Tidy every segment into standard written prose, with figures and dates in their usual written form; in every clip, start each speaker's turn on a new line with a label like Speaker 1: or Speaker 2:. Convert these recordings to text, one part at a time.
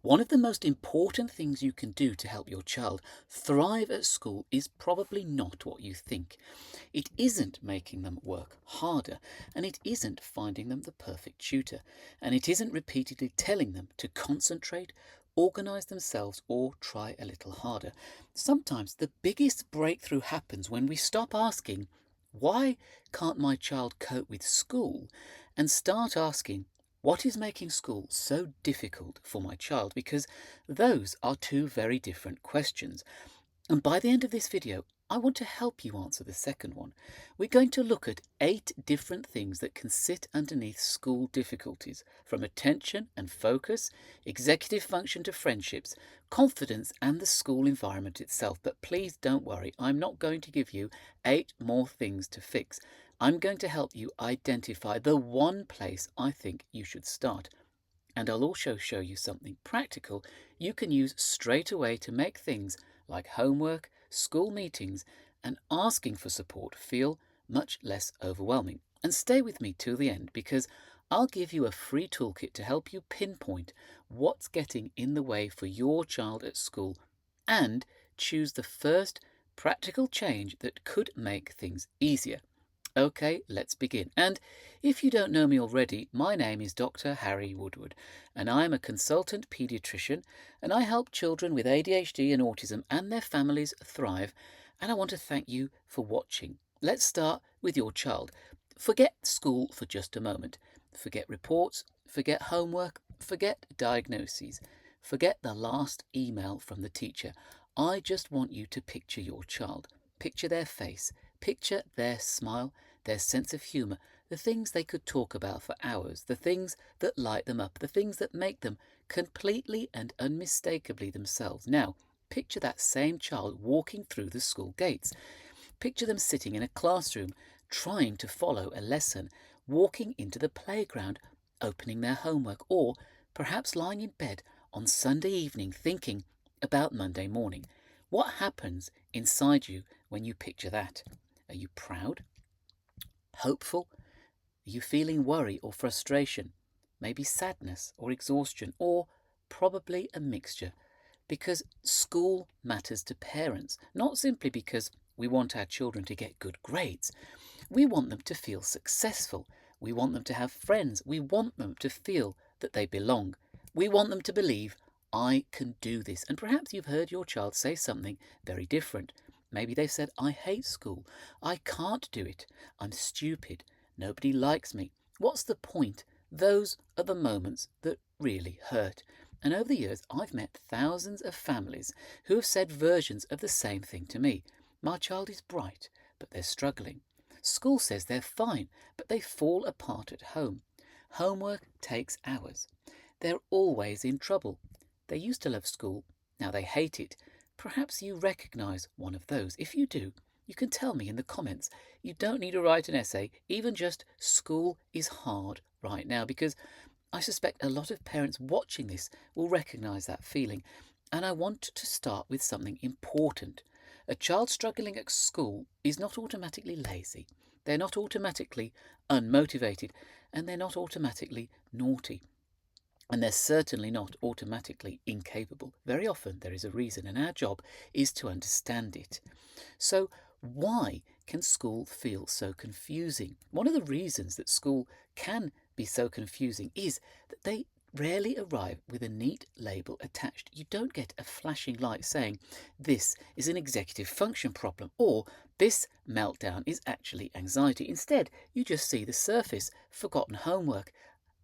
Speaker 1: One of the most important things you can do to help your child thrive at school is probably not what you think. It isn't making them work harder, and it isn't finding them the perfect tutor, and it isn't repeatedly telling them to concentrate, organise themselves, or try a little harder. Sometimes the biggest breakthrough happens when we stop asking, "Why can't my child cope with school?" and start asking, "What is making school so difficult for my child?" Because those are two very different questions. And by the end of this video, I want to help you answer the second one. We're going to look at 8 different things that can sit underneath school difficulties, from attention and focus, executive function to friendships, confidence, and the school environment itself. But please don't worry, I'm not going to give you 8 more things to fix. I'm going to help you identify the one place I think you should start. And I'll also show you something practical you can use straight away to make things like homework, school meetings, and asking for support feel much less overwhelming. And stay with me till the end, because I'll give you a free toolkit to help you pinpoint what's getting in the way for your child at school and choose the first practical change that could make things easier. Okay, let's begin. And if you don't know me already, my name is Dr. Harry Woodward, and I am a consultant paediatrician, and I help children with ADHD and autism and their families thrive, and I want to thank you for watching. Let's start with your child. Forget school for just a moment. Forget reports, forget homework, forget diagnoses, forget the last email from the teacher. I just want you to picture your child. Picture their face. Picture their smile, their sense of humour, the things they could talk about for hours, the things that light them up, the things that make them completely and unmistakably themselves. Now, picture that same child walking through the school gates. Picture them sitting in a classroom, trying to follow a lesson, walking into the playground, opening their homework, or perhaps lying in bed on Sunday evening thinking about Monday morning. What happens inside you when you picture that? Are you proud? Hopeful? Are you feeling worry or frustration? Maybe sadness or exhaustion, or probably a mixture? Because school matters to parents, not simply because we want our children to get good grades. We want them to feel successful. We want them to have friends. We want them to feel that they belong. We want them to believe, "I can do this." And perhaps you've heard your child say something very different. Maybe they've said, "I hate school. I can't do it. I'm stupid. Nobody likes me. What's the point?" Those are the moments that really hurt. And over the years, I've met thousands of families who have said versions of the same thing to me. "My child is bright, but they're struggling. School says they're fine, but they fall apart at home. Homework takes hours. They're always in trouble. They used to love school, now they hate it." Perhaps you recognise one of those. If you do, you can tell me in the comments. You don't need to write an essay, even just "school is hard right now," because I suspect a lot of parents watching this will recognise that feeling. And I want to start with something important. A child struggling at school is not automatically lazy. They're not automatically unmotivated, and they're not automatically naughty. And they're certainly not automatically incapable. Very often there is a reason, and our job is to understand it. So why can school feel so confusing? One of the reasons that school can be so confusing is that they rarely arrive with a neat label attached. You don't get a flashing light saying, "This is an executive function problem," or "This meltdown is actually anxiety." Instead, you just see the surface: forgotten homework,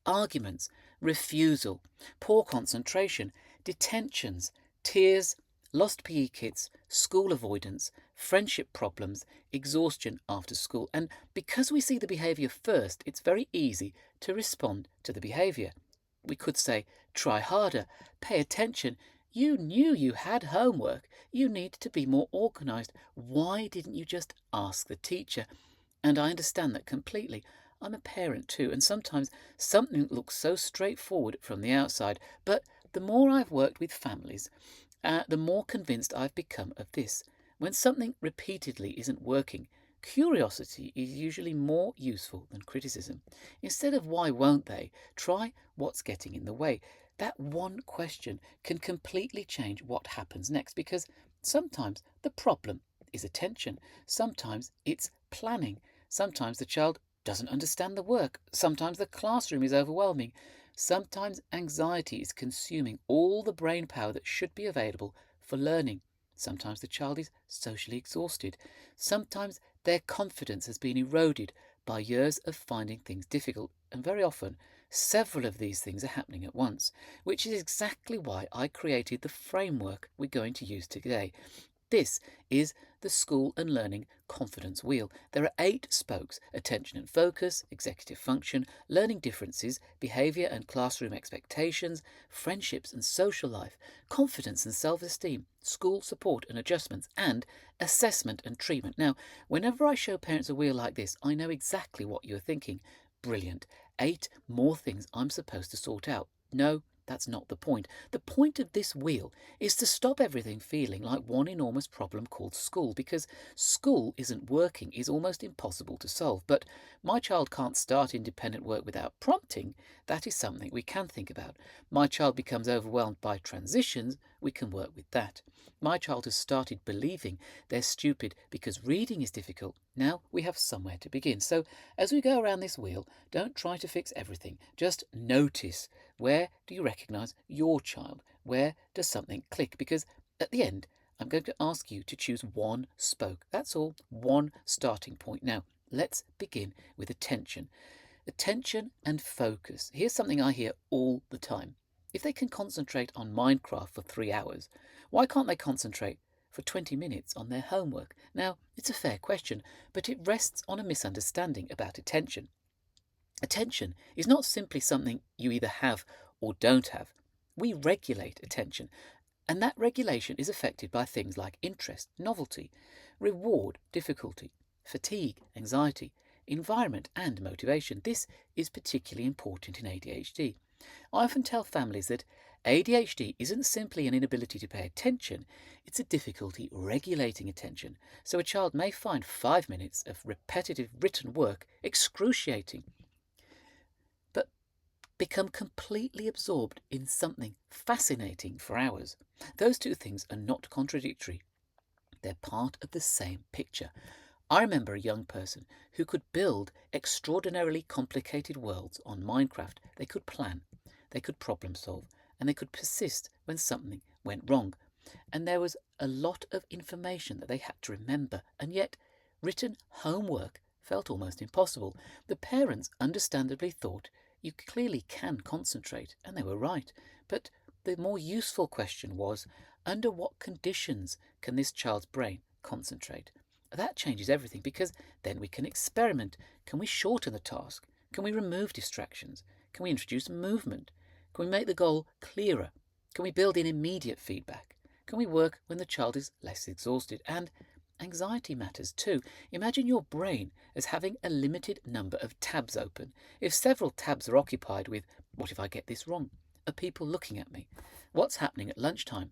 Speaker 1: arguments, refusal, poor concentration, detentions, tears, lost PE kits, school avoidance, friendship problems, exhaustion after school. And because we see the behaviour first, it's very easy to respond to the behaviour. We could say, "Try harder, pay attention. You knew you had homework. You need to be more organised. Why didn't you just ask the teacher?" And I understand that completely. I'm a parent too, and sometimes something looks so straightforward from the outside, but the more I've worked with families, the more convinced I've become of this. When something repeatedly isn't working, curiosity is usually more useful than criticism. Instead of "why won't they?" try "what's getting in the way?" That one question can completely change what happens next, because sometimes the problem is attention, sometimes it's planning, sometimes the child doesn't understand the work, sometimes the classroom is overwhelming, sometimes anxiety is consuming all the brain power that should be available for learning. Sometimes the child is socially exhausted. Sometimes their confidence has been eroded by years of finding things difficult, and very often several of these things are happening at once, which is exactly why I created the framework we're going to use today. This is the School and Learning Confidence Wheel. There are 8 spokes: attention and focus, executive function, learning differences, behaviour and classroom expectations, friendships and social life, confidence and self-esteem, school support and adjustments, and assessment and treatment. Now, whenever I show parents a wheel like this, I know exactly what you're thinking. Brilliant. 8 more things I'm supposed to sort out. No, that's not the point. The point of this wheel is to stop everything feeling like one enormous problem called school, because school isn't working is almost impossible to solve. But my child can't start independent work without prompting. That is something we can think about. My child becomes overwhelmed by transitions. We can work with that. My child has started believing they're stupid because reading is difficult. Now we have somewhere to begin. So as we go around this wheel, don't try to fix everything. Just notice, where do you recognise your child? Where does something click? Because at the end, I'm going to ask you to choose one spoke. That's all, one starting point. Now, let's begin with attention. Attention and focus. Here's something I hear all the time. If they can concentrate on Minecraft for 3 hours, why can't they concentrate for 20 minutes on their homework? Now, it's a fair question, but it rests on a misunderstanding about attention. Attention is not simply something you either have or don't have. We regulate attention, and that regulation is affected by things like interest, novelty, reward, difficulty, fatigue, anxiety, environment, and motivation. This is particularly important in ADHD. I often tell families that ADHD isn't simply an inability to pay attention, it's a difficulty regulating attention. So a child may find 5 minutes of repetitive written work excruciating, but become completely absorbed in something fascinating for hours. Those two things are not contradictory. They're part of the same picture. I remember a young person who could build extraordinarily complicated worlds on Minecraft. They could plan, they could problem solve, and they could persist when something went wrong. And there was a lot of information that they had to remember, and yet written homework felt almost impossible. The parents understandably thought, you clearly can concentrate, and they were right. But the more useful question was, under what conditions can this child's brain concentrate? That changes everything, because then we can experiment. Can we shorten the task? Can we remove distractions? Can we introduce movement? Can we make the goal clearer? Can we build in immediate feedback? Can we work when the child is less exhausted? And anxiety matters too. Imagine your brain as having a limited number of tabs open. If several tabs are occupied with, what if I get this wrong? Are people looking at me? What's happening at lunchtime?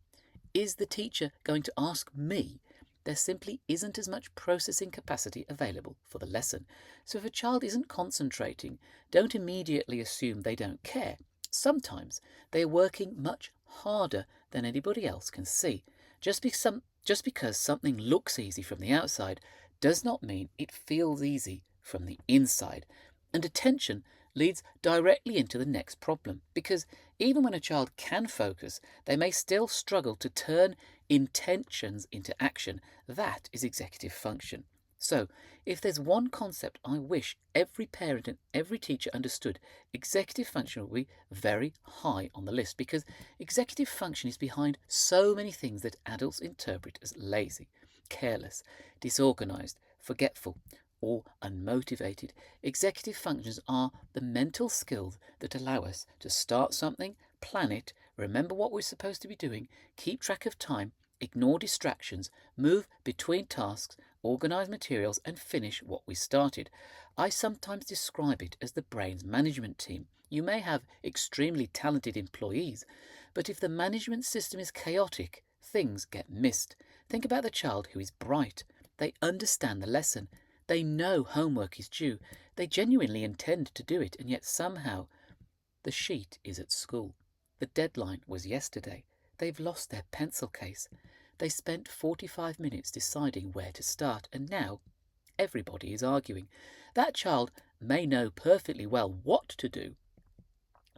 Speaker 1: Is the teacher going to ask me? There simply isn't as much processing capacity available for the lesson. So if a child isn't concentrating, don't immediately assume they don't care. Sometimes they are working much harder than anybody else can see. Just because something looks easy from the outside does not mean it feels easy from the inside. And attention leads directly into the next problem, because even when a child can focus, they may still struggle to turn intentions into action. That is executive function. So, if there's one concept I wish every parent and every teacher understood, executive function will be very high on the list, because executive function is behind so many things that adults interpret as lazy, careless, disorganized, forgetful, or unmotivated. Executive functions are the mental skills that allow us to start something, plan it, remember what we're supposed to be doing, keep track of time, ignore distractions, move between tasks, organise materials, and finish what we started. I sometimes describe it as the brain's management team. You may have extremely talented employees, but if the management system is chaotic, things get missed. Think about the child who is bright. They understand the lesson. They know homework is due. They genuinely intend to do it, and yet somehow the sheet is at school. The deadline was yesterday. They've lost their pencil case. They spent 45 minutes deciding where to start, and now everybody is arguing. That child may know perfectly well what to do.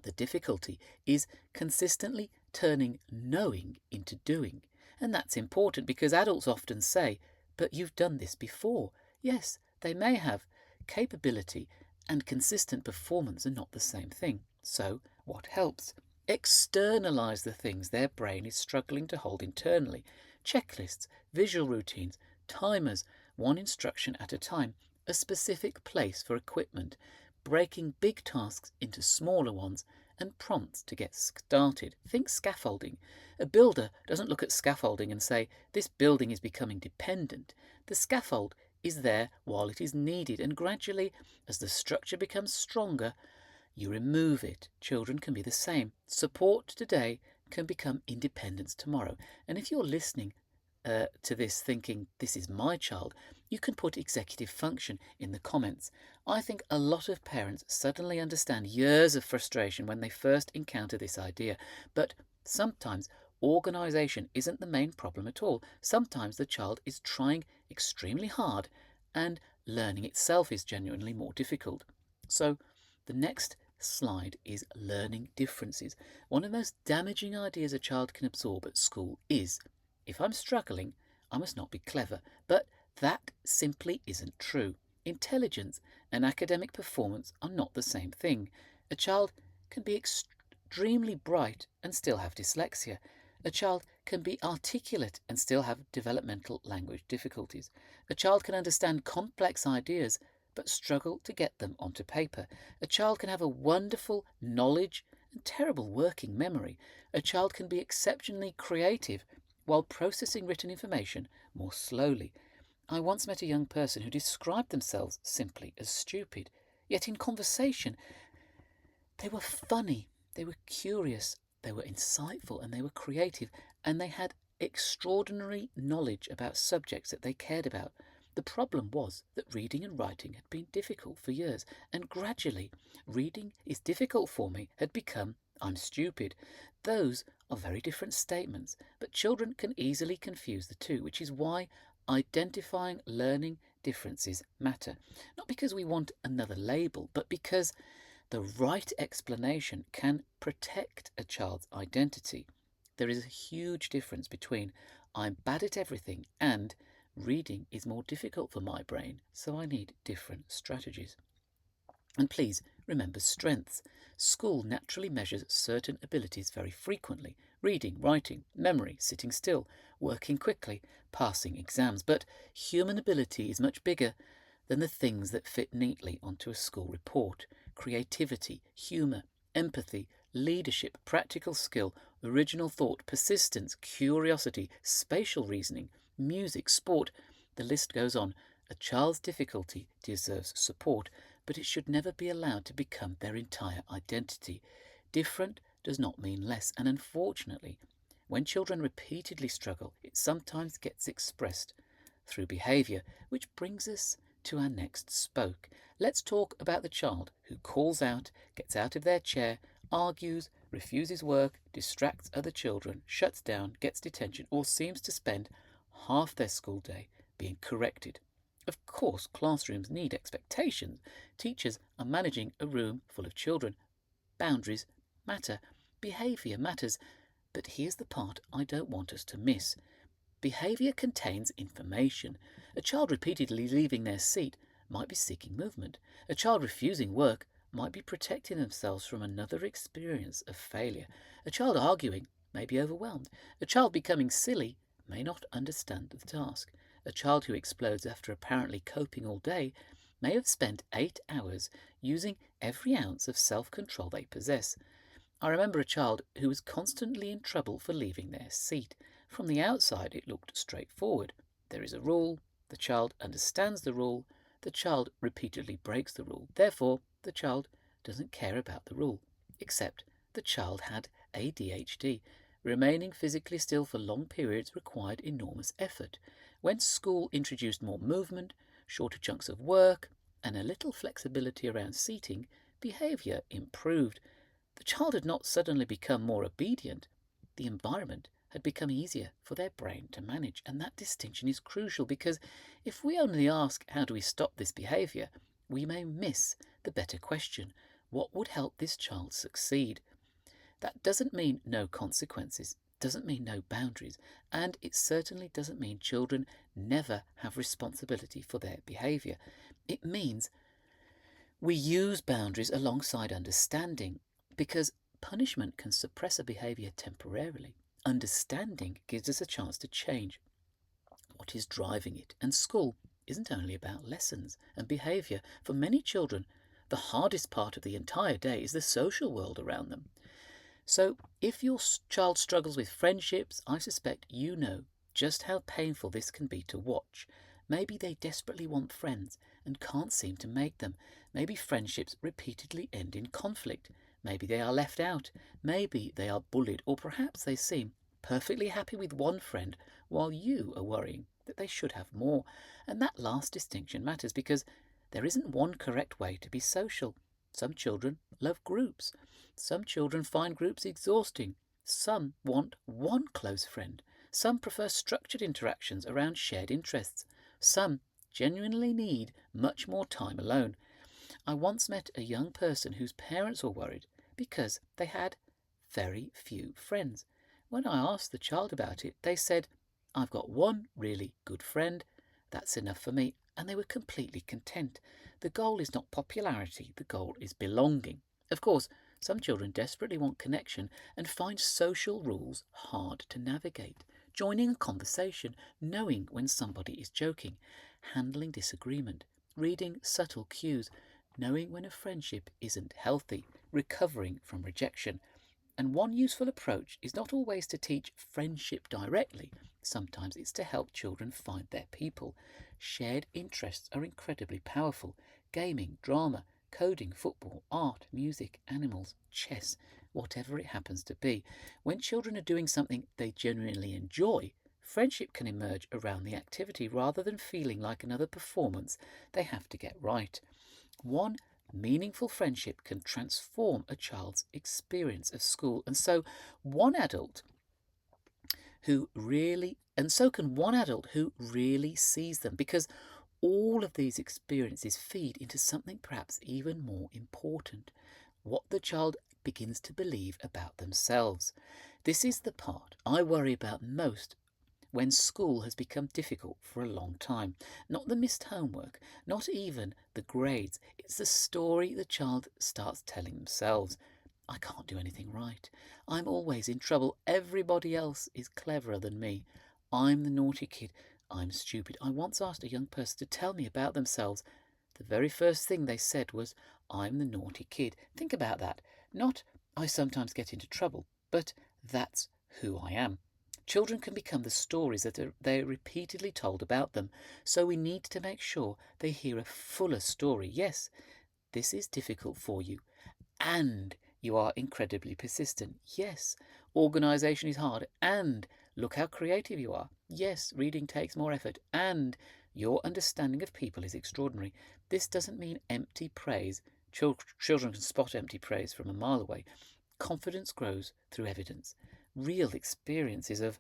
Speaker 1: The difficulty is consistently turning knowing into doing. And that's important because adults often say, "But you've done this before." Yes, they may have. Capability and consistent performance are not the same thing. So, what helps? Externalize the things their brain is struggling to hold internally. Checklists, visual routines, timers, one instruction at a time, a specific place for equipment, breaking big tasks into smaller ones, and prompts to get started. Think scaffolding. A builder doesn't look at scaffolding and say, "This building is becoming dependent." The scaffold is there while it is needed, and gradually, as the structure becomes stronger, you remove it. Children can be the same. Support today can become independence tomorrow. And if you're listening to this thinking, "This is my child," you can put executive function in the comments. I think a lot of parents suddenly understand years of frustration when they first encounter this idea. But sometimes organisation isn't the main problem at all. Sometimes the child is trying extremely hard and learning itself is genuinely more difficult. So the next slide is learning differences. One of the most damaging ideas a child can absorb at school is, "If I'm struggling, I must not be clever." But that simply isn't true. Intelligence and academic performance are not the same thing. A child can be extremely bright and still have dyslexia. A child can be articulate and still have developmental language difficulties. A child can understand complex ideas but struggle to get them onto paper. A child can have a wonderful knowledge and terrible working memory. A child can be exceptionally creative while processing written information more slowly. I once met a young person who described themselves simply as stupid, yet in conversation they were funny, they were curious, they were insightful, and they were creative, and they had extraordinary knowledge about subjects that they cared about. The problem was that reading and writing had been difficult for years, and gradually, "Reading is difficult for me" had become "I'm stupid." Those are very different statements, but children can easily confuse the two, which is why identifying learning differences matter. Not because we want another label, but because the right explanation can protect a child's identity. There is a huge difference between "I'm bad at everything" and "reading is more difficult for my brain, so I need different strategies." And please remember strengths. School naturally measures certain abilities very frequently: reading, writing, memory, sitting still, working quickly, passing exams. But human ability is much bigger than the things that fit neatly onto a school report. Creativity, humour, empathy, leadership, practical skill, original thought, persistence, curiosity, spatial reasoning, music, sport, the list goes on. A child's difficulty deserves support, but it should never be allowed to become their entire identity. Different does not mean less, and unfortunately, when children repeatedly struggle, it sometimes gets expressed through behaviour, which brings us to our next spoke. Let's talk about the child who calls out, gets out of their chair, argues, refuses work, distracts other children, shuts down, gets detention, or seems to spend half their school day being corrected. Of course, classrooms need expectations. Teachers are managing a room full of children. Boundaries matter. Behaviour matters. But here's the part I don't want us to miss. Behaviour contains information. A child repeatedly leaving their seat might be seeking movement. A child refusing work might be protecting themselves from another experience of failure. A child arguing may be overwhelmed. A child becoming silly may not understand the task. A child who explodes after apparently coping all day may have spent 8 hours using every ounce of self-control they possess. I remember a child who was constantly in trouble for leaving their seat. From the outside, it looked straightforward. There is a rule. The child understands the rule. The child repeatedly breaks the rule. Therefore, the child doesn't care about the rule. Except the child had ADHD. Remaining physically still for long periods required enormous effort. When school introduced more movement, shorter chunks of work, and a little flexibility around seating, behaviour improved. The child had not suddenly become more obedient. The environment had become easier for their brain to manage. And that distinction is crucial, because if we only ask, how do we stop this behaviour, we may miss the better question: what would help this child succeed? That doesn't mean no consequences, doesn't mean no boundaries, and it certainly doesn't mean children never have responsibility for their behaviour. It means we use boundaries alongside understanding, because punishment can suppress a behaviour temporarily. Understanding gives us a chance to change what is driving it. And school isn't only about lessons and behaviour. For many children, the hardest part of the entire day is the social world around them. So if your child struggles with friendships, I suspect you know just how painful this can be to watch. Maybe they desperately want friends and can't seem to make them. Maybe friendships repeatedly end in conflict. Maybe they are left out. Maybe they are bullied, or perhaps they seem perfectly happy with one friend while you are worrying that they should have more. And that last distinction matters, because there isn't one correct way to be social. Some children love groups. Some children find groups exhausting. Some want one close friend. Some prefer structured interactions around shared interests. Some genuinely need much more time alone. I once met a young person whose parents were worried because they had very few friends. When I asked the child about it, they said, "I've got one really good friend. That's enough for me." And they were completely content. The goal is not popularity, the goal is belonging. Of course, some children desperately want connection and find social rules hard to navigate. Joining a conversation, knowing when somebody is joking, handling disagreement, reading subtle cues, knowing when a friendship isn't healthy, recovering from rejection. And one useful approach is not always to teach friendship directly. Sometimes it's to help children find their people. Shared interests are incredibly powerful. Gaming, drama, coding, football, art, music, animals, chess, whatever it happens to be. When children are doing something they genuinely enjoy, friendship can emerge around the activity rather than feeling like another performance they have to get right. One meaningful friendship can transform a child's experience of school, and so can one adult who really sees them, because all of these experiences feed into something perhaps even more important: what the child begins to believe about themselves. This is the part I worry about most when school has become difficult for a long time. Not the missed homework, not even the grades. It's the story the child starts telling themselves. I can't do anything right. I'm always in trouble. Everybody else is cleverer than me. I'm the naughty kid. I'm stupid. I once asked a young person to tell me about themselves. The very first thing they said was, "I'm the naughty kid." Think about that. Not, "I sometimes get into trouble," but "that's who I am." Children can become the stories that they're repeatedly told about them, so we need to make sure they hear a fuller story. Yes, this is difficult for you, and you are incredibly persistent. Yes, organisation is hard, and look how creative you are. Yes, reading takes more effort, and your understanding of people is extraordinary. This doesn't mean empty praise. Children can spot empty praise from a mile away. Confidence grows through evidence. Real experiences of,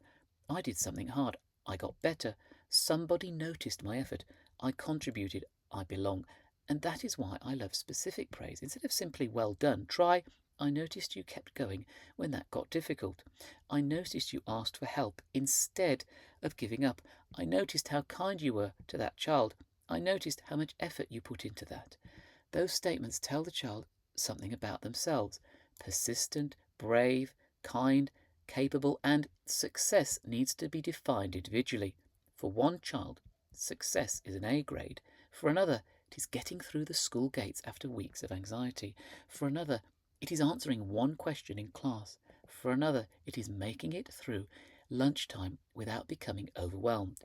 Speaker 1: I did something hard, I got better, somebody noticed my effort, I contributed, I belong. And that is why I love specific praise. Instead of simply "well done," try, "I noticed you kept going when that got difficult. I noticed you asked for help instead of giving up. I noticed how kind you were to that child. I noticed how much effort you put into that." Those statements tell the child something about themselves. Persistent, brave, kind, capable, and success needs to be defined individually. For one child, success is an A grade. For another, it is getting through the school gates after weeks of anxiety. For another, it is answering one question in class. For another, it is making it through lunchtime without becoming overwhelmed.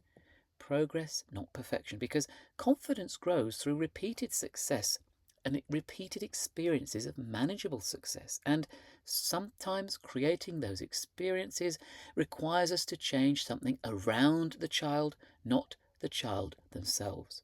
Speaker 1: Progress, not perfection, because confidence grows through repeated success and repeated experiences of manageable success. And sometimes creating those experiences requires us to change something around the child, not the child themselves.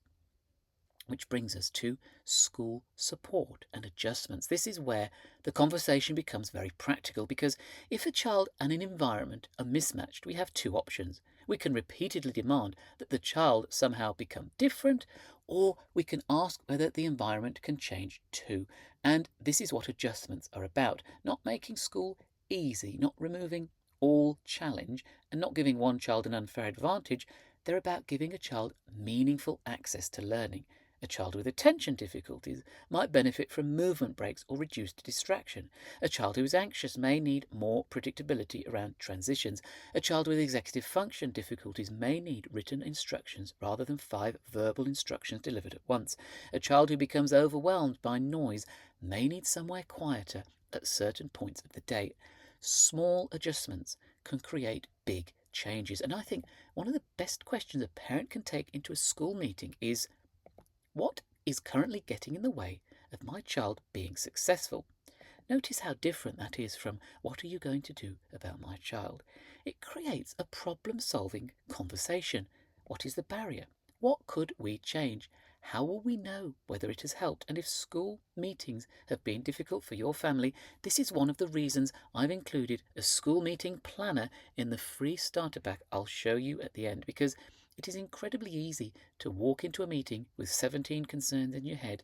Speaker 1: Which brings us to school support and adjustments. This is where the conversation becomes very practical, because if a child and an environment are mismatched, we have two options. We can repeatedly demand that the child somehow become different, or we can ask whether the environment can change too. And this is what adjustments are about, not making school easy, not removing all challenge, and not giving one child an unfair advantage. They're about giving a child meaningful access to learning. A child with attention difficulties might benefit from movement breaks or reduced distraction. A child who is anxious may need more predictability around transitions. A child with executive function difficulties may need written instructions rather than 5 verbal instructions delivered at once. A child who becomes overwhelmed by noise may need somewhere quieter at certain points of the day. Small adjustments can create big changes. And I think one of the best questions a parent can take into a school meeting is, what is currently getting in the way of my child being successful? Notice how different that is from, what are you going to do about my child? It creates a problem-solving conversation. What is the barrier? What could we change? How will we know whether it has helped? And if school meetings have been difficult for your family, this is one of the reasons I've included a school meeting planner in the free starter pack I'll show you at the end, because it is incredibly easy to walk into a meeting with 17 concerns in your head,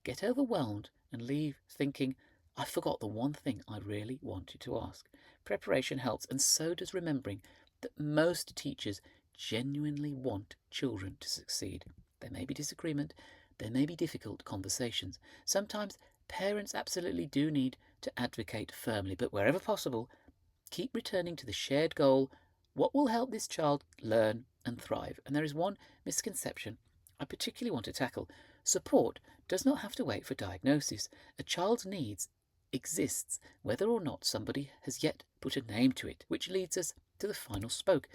Speaker 1: get overwhelmed, and leave thinking, I forgot the one thing I really wanted to ask. Preparation helps, and so does remembering that most teachers genuinely want children to succeed. There may be disagreement, there may be difficult conversations. Sometimes parents absolutely do need to advocate firmly, but wherever possible, keep returning to the shared goal: what will help this child learn and thrive? And there is one misconception I particularly want to tackle. Support does not have to wait for diagnosis. A child's needs exists whether or not somebody has yet put a name to it, which leads us to the final spoke: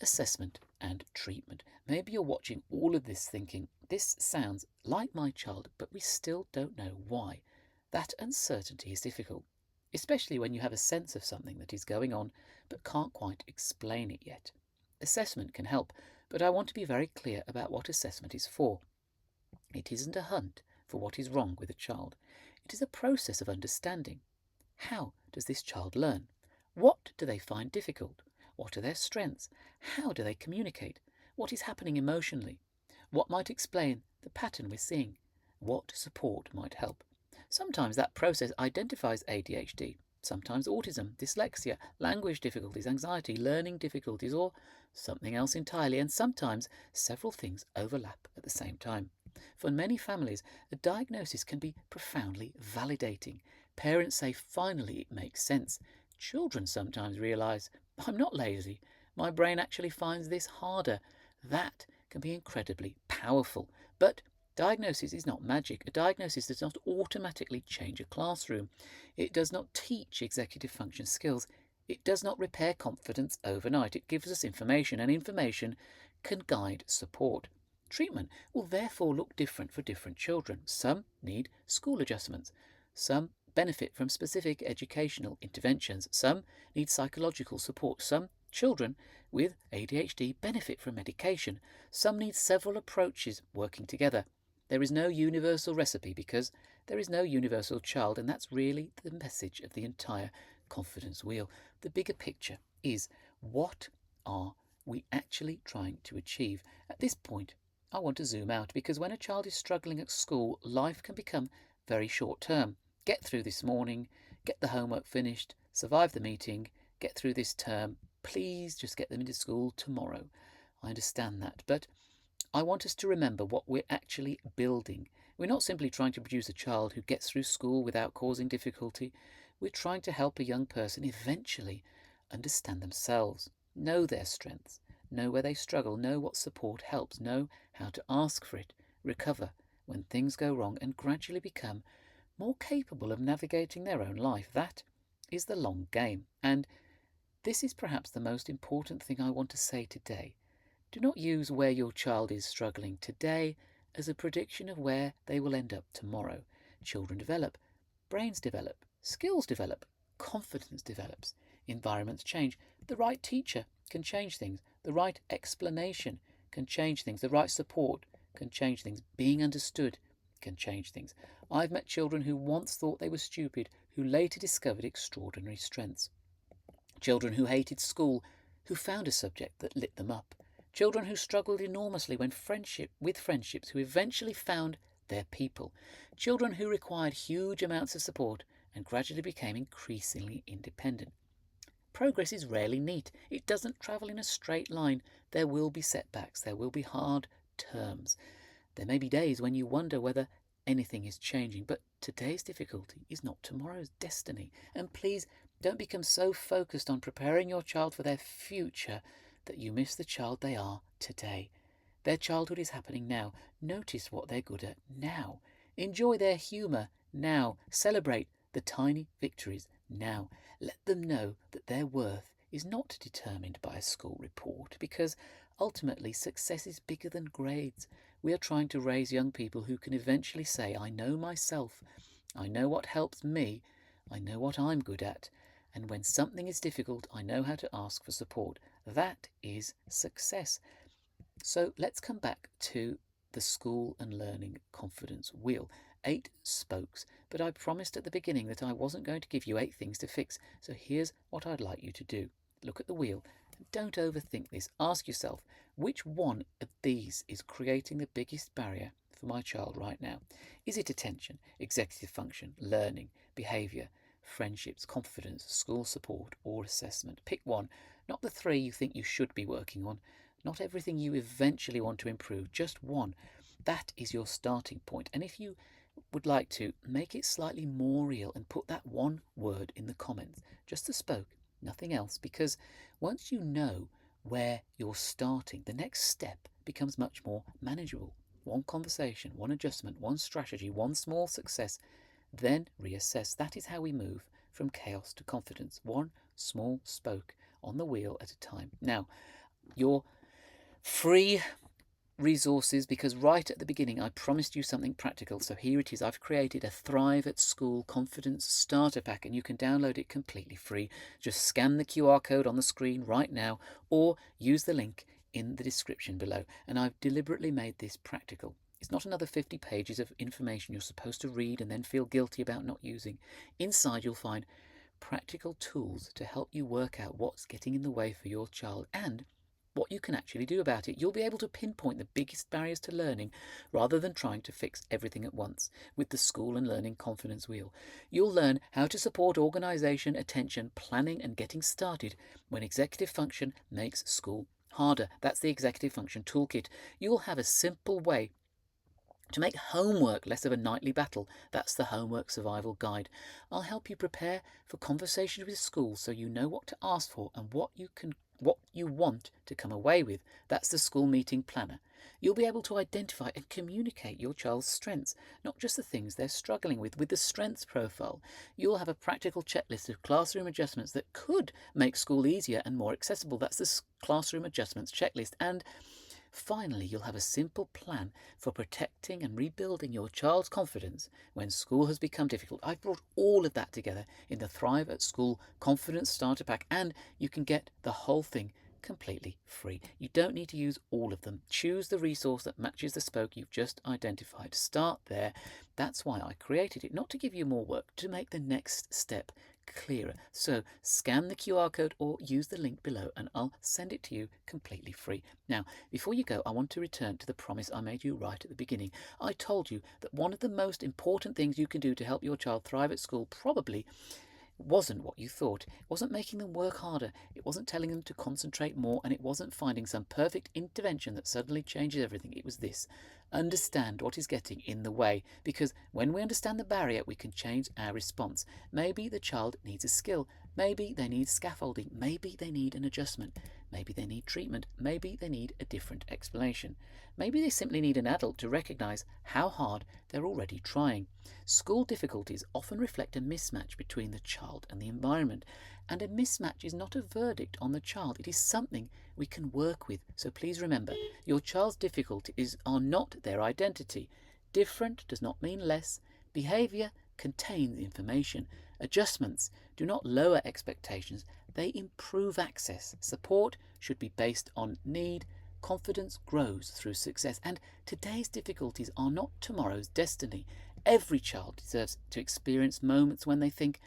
Speaker 1: assessment and treatment. Maybe you're watching all of this thinking, this sounds like my child, but we still don't know why. That uncertainty is difficult, especially when you have a sense of something that is going on but can't quite explain it yet. Assessment can help, but I want to be very clear about what assessment is for. It isn't a hunt for what is wrong with a child. It is a process of understanding. How does this child learn? What do they find difficult? What are their strengths? How do they communicate? What is happening emotionally? What might explain the pattern we're seeing? What support might help? Sometimes that process identifies ADHD, sometimes autism, dyslexia, language difficulties, anxiety, learning difficulties, or something else entirely, and sometimes several things overlap at the same time. For many families, a diagnosis can be profoundly validating. Parents say, finally it makes sense. Children sometimes realise, I'm not lazy, my brain actually finds this harder. That can be incredibly powerful. But diagnosis is not magic. A diagnosis does not automatically change a classroom. It does not teach executive function skills. It does not repair confidence overnight. It gives us information, and information can guide support. Treatment will therefore look different for different children. Some need school adjustments. Some benefit from specific educational interventions. Some need psychological support. Some children with ADHD benefit from medication. Some need several approaches working together. There is no universal recipe because there is no universal child, and that's really the message of the entire confidence wheel. The bigger picture is, what are we actually trying to achieve? At this point, I want to zoom out, because when a child is struggling at school, life can become very short term. Get through this morning, get the homework finished, survive the meeting, get through this term. Please just get them into school tomorrow. I understand that, but I want us to remember what we're actually building. We're not simply trying to produce a child who gets through school without causing difficulty. We're trying to help a young person eventually understand themselves, know their strengths, know where they struggle, know what support helps, know how to ask for it, recover when things go wrong, and gradually become more capable of navigating their own life. That is the long game. And this is perhaps the most important thing I want to say today. Do not use where your child is struggling today as a prediction of where they will end up tomorrow. Children develop, brains develop, skills develop, confidence develops, environments change. The right teacher can change things. The right explanation can change things. The right support can change things. Being understood can change things. I've met children who once thought they were stupid, who later discovered extraordinary strengths. Children who hated school, who found a subject that lit them up. Children who struggled enormously with friendships, who eventually found their people. Children who required huge amounts of support and gradually became increasingly independent. Progress is rarely neat. It doesn't travel in a straight line. There will be setbacks. There will be hard terms. There may be days when you wonder whether anything is changing, but today's difficulty is not tomorrow's destiny. And please don't become so focused on preparing your child for their future that you miss the child they are today. Their childhood is happening now. Notice what they're good at now. Enjoy their humour now. Celebrate the tiny victories now. Let them know that their worth is not determined by a school report, because ultimately success is bigger than grades. We are trying to raise young people who can eventually say, I know myself, I know what helps me, I know what I'm good at, and when something is difficult, I know how to ask for support. That is success. So let's come back to the school and learning confidence wheel. 8 spokes, but I promised at the beginning that I wasn't going to give you 8 things to fix. So here's what I'd like you to do. Look at the wheel and don't overthink this. Ask yourself, which one of these is creating the biggest barrier for my child right now? Is it attention, executive function, learning, behaviour, friendships, confidence, school support, or assessment? Pick one, not the 3 you think you should be working on, not everything you eventually want to improve, just one. That is your starting point. And if you would like to, make it slightly more real and put that one word in the comments, just a spoke, nothing else, because once you know where you're starting, the next step becomes much more manageable. One conversation, one adjustment, one strategy, one small success, then reassess. That is how we move from chaos to confidence, one small spoke on the wheel at a time. Now, your free resources, because right at the beginning I promised you something practical, so here it is. I've created a Thrive at School Confidence Starter Pack, and you can download it completely free. Just scan the QR code on the screen right now or use the link in the description below. And I've deliberately made this practical. It's not another 50 pages of information you're supposed to read and then feel guilty about not using. Inside you'll find practical tools to help you work out what's getting in the way for your child and what you can actually do about it. You'll be able to pinpoint the biggest barriers to learning rather than trying to fix everything at once with the School and Learning Confidence Wheel. You'll learn how to support organisation, attention, planning and getting started when executive function makes school harder. That's the Executive Function Toolkit. You'll have a simple way to make homework less of a nightly battle. That's the Homework Survival Guide. I'll help you prepare for conversations with school so you know what to ask for and what you want to come away with. That's the School Meeting Planner. You'll be able to identify and communicate your child's strengths, not just the things they're struggling with. With the Strengths Profile, you'll have a practical checklist of classroom adjustments that could make school easier and more accessible. That's the Classroom Adjustments Checklist. And finally, you'll have a simple plan for protecting and rebuilding your child's confidence when school has become difficult. I've brought all of that together in the Thrive at School Confidence Starter Pack, and you can get the whole thing completely free. You don't need to use all of them. Choose the resource that matches the spoke you've just identified. Start there. That's why I created it, not to give you more work, to make the next step clearer. So scan the QR code or use the link below and I'll send it to you completely free. Now, before you go, I want to return to the promise I made you right at the beginning. I told you that one of the most important things you can do to help your child thrive at school probably wasn't what you thought. It wasn't making them work harder, it wasn't telling them to concentrate more, and it wasn't finding some perfect intervention that suddenly changes everything. It was this: understand what is getting in the way, because when we understand the barrier we can change our response. Maybe the child needs a skill, maybe they need scaffolding, maybe they need an adjustment, maybe they need treatment, maybe they need a different explanation. Maybe they simply need an adult to recognise how hard they're already trying. School difficulties often reflect a mismatch between the child and the environment, and a mismatch is not a verdict on the child. It is something we can work with. So please remember, your child's difficulties are not their identity. Different does not mean less. Behaviour contains information. Adjustments do not lower expectations, they improve access. Support should be based on need, Confidence grows through success, and today's difficulties are not tomorrow's destiny. Every child deserves to experience moments when they think,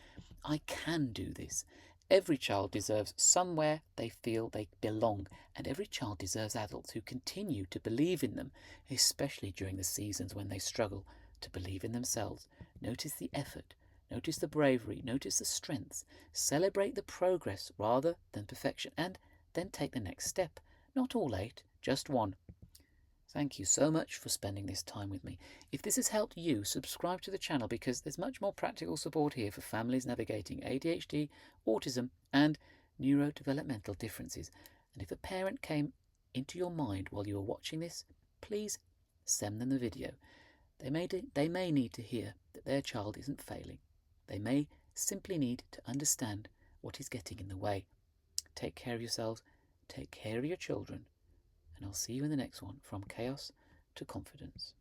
Speaker 1: I can do this. Every child deserves somewhere they feel they belong, and every child deserves adults who continue to believe in them, especially during the seasons when they struggle to believe in themselves. Notice the effort, notice the bravery, notice the strengths. Celebrate the progress rather than perfection, and then take the next step. Not all 8, just one. Thank you so much for spending this time with me. If this has helped you, subscribe to the channel because there's much more practical support here for families navigating ADHD, autism and neurodevelopmental differences. And if a parent came into your mind while you were watching this, please send them the video. They may need to hear that their child isn't failing. They may simply need to understand what is getting in the way. Take care of yourselves, take care of your children, and I'll see you in the next one, From Chaos to Confidence.